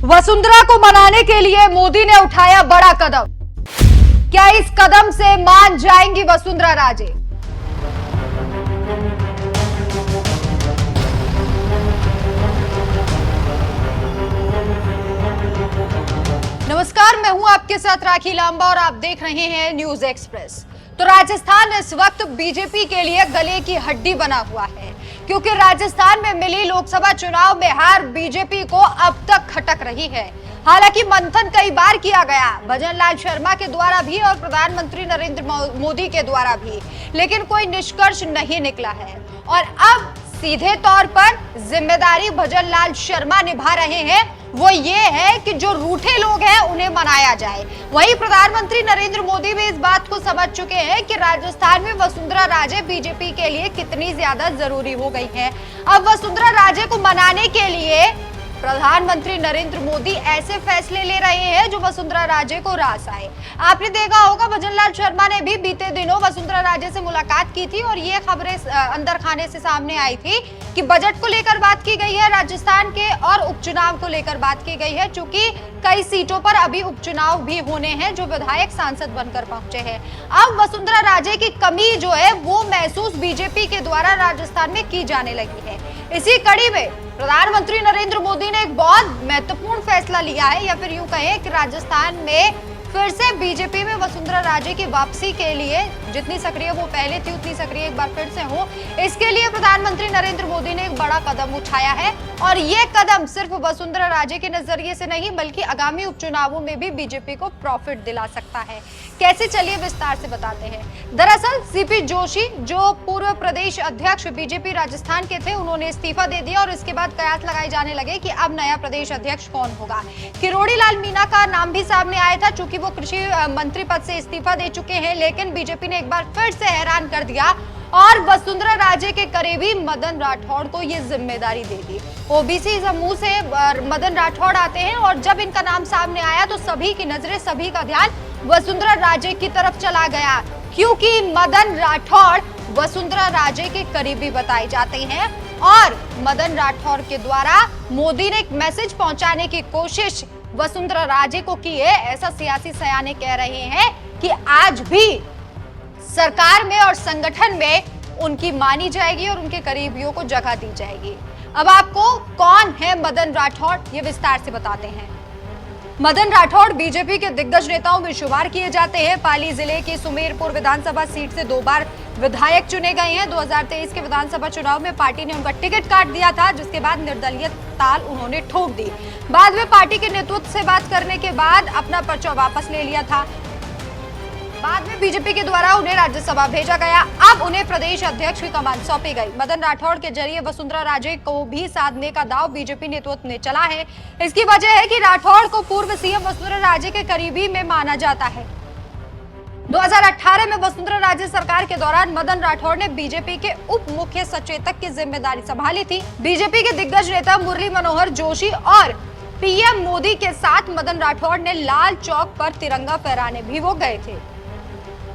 वसुंधरा को मनाने के लिए मोदी ने उठाया बड़ा कदम। क्या इस कदम से मान जाएंगी वसुंधरा राजे? नमस्कार, मैं हूं आपके साथ राखी लांबा और आप देख रहे हैं न्यूज एक्सप्रेस। तो राजस्थान इस वक्त बीजेपी के लिए गले की हड्डी बना हुआ है, क्योंकि राजस्थान में मिली लोकसभा चुनाव में हार बीजेपी को अब तक खटक रही है। हालांकि मंथन कई बार किया गया, भजन लाल शर्मा के द्वारा भी और प्रधानमंत्री नरेंद्र मोदी के द्वारा भी, लेकिन कोई निष्कर्ष नहीं निकला है। और अब सीधे तौर पर जिम्मेदारी भजन लाल शर्मा निभा रहे हैं, वो ये है कि जो रूठे लोग हैं उन्हें मनाया जाए। वहीं प्रधानमंत्री नरेंद्र मोदी भी इस बात को समझ चुके हैं कि राजस्थान में वसुंधरा राजे बीजेपी के लिए कितनी ज्यादा जरूरी हो गई है। अब वसुंधरा राजे को मनाने के लिए प्रधानमंत्री नरेंद्र मोदी ऐसे फैसले ले रहे हैं जो वसुंधरा राजे को रास आए। आपने देखा होगा, भजन लाल शर्मा ने भी बीते दिनों वसुंधरा राजे से मुलाकात की थी और ये खबरें अंदर खाने से सामने आई थी कि बजट को लेकर बात की गई है राजस्थान के और उपचुनाव को लेकर बात की गई है, चूंकि कई सीटों पर अभी उपचुनाव भी होने हैं जो विधायक सांसद बनकर पहुंचे हैं। अब वसुंधरा राजे की कमी जो है वो महसूस बीजेपी के द्वारा राजस्थान में की जाने लगी है। इसी कड़ी में प्रधानमंत्री नरेंद्र मोदी ने एक बहुत महत्वपूर्ण फैसला लिया है, या फिर यूं कहें कि राजस्थान में फिर से बीजेपी में वसुंधरा राजे की वापसी के लिए जितनी सक्रिय वो पहले थी उतनी सक्रिय एक बार फिर से हो, इसके लिए प्रधानमंत्री नरेंद्र मोदी ने एक बड़ा कदम उठाया है। और ये कदम सिर्फ वसुंधरा राजे के नजरिए से नहीं बल्कि आगामी उपचुनावों में भी बीजेपी को प्रॉफिट दिला सकता है। कैसे, चलिए विस्तार से बताते हैं। दरअसल सीपी जोशी जो पूर्व प्रदेश अध्यक्ष बीजेपी राजस्थान के थे, उन्होंने इस्तीफा दे दिया और इसके बाद कयास लगाए जाने लगे कि अब नया प्रदेश अध्यक्ष कौन होगा। किरोड़ी लाल मीणा का नाम भी सामने आया था, चूंकि वो कृषि मंत्री पद से इस्तीफा दे चुके हैं, लेकिन बीजेपी ने एक बार फिर से हैरान कर दिया और वसुंधरा राजे के करीबी मदन राठौड़ को ये जिम्मेदारी दे दी। ओबीसी समूह से मदन राठौड़ आते हैं और जब इनका नाम सामने आया तो सभी की नजरें, सभी का ध्यान वसुंधरा राजे की तरफ चला गया, क्योंकि मदन राठौड़ वसुंधरा राजे के करीबी बताए जाते हैं और मदन राठौड़ के द्वारा मोदी ने एक मैसेज पहुंचाने की कोशिश वसुंधरा राजे को की है। ऐसा सियासी सयाने कह रहे हैं कि आज भी सरकार में और संगठन में उनकी मानी जाएगी और उनके करीबियों को जगह दी जाएगी। अब आपको कौन है मदन राठौड़, ये विस्तार से बताते हैं। मदन राठौड़ बीजेपी के दिग्गज नेताओं में शुमार किए जाते हैं। पाली जिले की सुमेरपुर विधानसभा सीट से 2 बार विधायक चुने गए हैं। 2023 के विधानसभा चुनाव में पार्टी ने उनका टिकट काट दिया था, जिसके बाद निर्दलीय ताल उन्होंने ठोक दी। बाद में पार्टी के नेतृत्व से बात करने के बाद अपना पर्चा वापस ले लिया था। बाद में बीजेपी के द्वारा उन्हें राज्यसभा भेजा गया। अब उन्हें प्रदेश अध्यक्ष की कमान सौंपी गई। मदन राठौड़ के जरिए वसुंधरा राजे को भी साधने का दांव बीजेपी नेतृत्व ने चला है। इसकी वजह है कि राठौड़ को पूर्व सीएम वसुंधरा राजे के करीबी में माना जाता है। 2018 में वसुंधरा राजे सरकार के दौरान मदन राठौड़ ने बीजेपी के उप मुख्य सचेतक की जिम्मेदारी संभाली थी। बीजेपी के दिग्गज नेता मुरली मनोहर जोशी और पीएम मोदी के साथ मदन राठौड़ ने लाल चौक पर तिरंगा फहराने भी वो गए थे।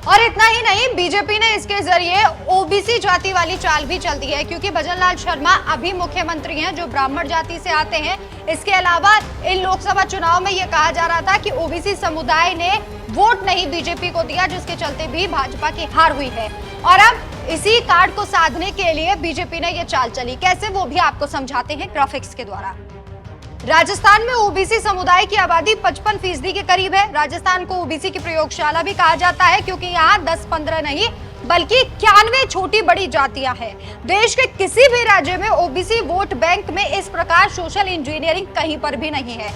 और इतना ही नहीं, बीजेपी ने इसके जरिए ओबीसी जाति वाली चाल भी चल दी है, क्योंकि भजन लाल शर्मा अभी मुख्यमंत्री हैं जो ब्राह्मण जाति से आते हैं। इसके अलावा इन लोकसभा चुनाव में यह कहा जा रहा था कि ओबीसी समुदाय ने वोट नहीं बीजेपी को दिया, जिसके चलते भी भाजपा की हार हुई है। और अब इसी कार्ड को साधने के लिए बीजेपी ने यह चाल चली। कैसे, वो भी आपको समझाते हैं ग्राफिक्स के द्वारा। राजस्थान में ओबीसी समुदाय की आबादी 55% के करीब है। राजस्थान को ओबीसी की प्रयोगशाला भी कहा जाता है, क्योंकि यहाँ 10-15 नहीं बल्कि 91 छोटी बड़ी जातियां हैं। देश के किसी भी राज्य में ओबीसी वोट बैंक में इस प्रकार सोशल इंजीनियरिंग कहीं पर भी नहीं है।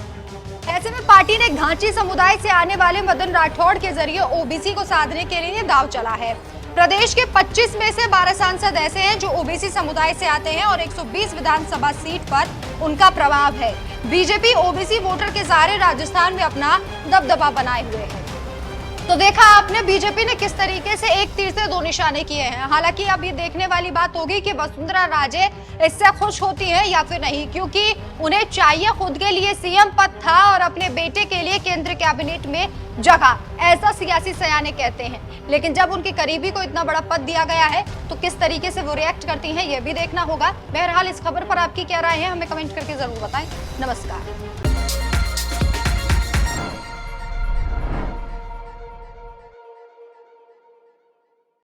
ऐसे में पार्टी ने घांची समुदाय से आने वाले मदन राठौड़ के जरिए ओबीसी को साधने के लिए दांव चला है। प्रदेश के 25 में से 12 सांसद ऐसे हैं जो ओबीसी समुदाय से आते हैं और 120 विधानसभा सीट पर उनका प्रभाव है। बीजेपी ओबीसी वोटर के सहारे राजस्थान में अपना दबदबा बनाए हुए है। तो देखा आपने बीजेपी ने किस तरीके से एक तीर से 2 निशाने किए हैं। हालांकि अब ये देखने वाली बात होगी कि वसुंधरा राजे इससे खुश होती है या फिर नहीं, क्योंकि उन्हें चाहिए खुद के लिए सीएम पद था और अपने बेटे के लिए केंद्र कैबिनेट में जगह, ऐसा सियासी सयाने कहते हैं। लेकिन जब उनके करीबी को इतना बड़ा पद दिया गया है तो किस तरीके से वो रिएक्ट करती हैं ये भी देखना होगा। बहरहाल इस खबर पर आपकी क्या राय है, हमें कमेंट करके जरूर बताएं। नमस्कार।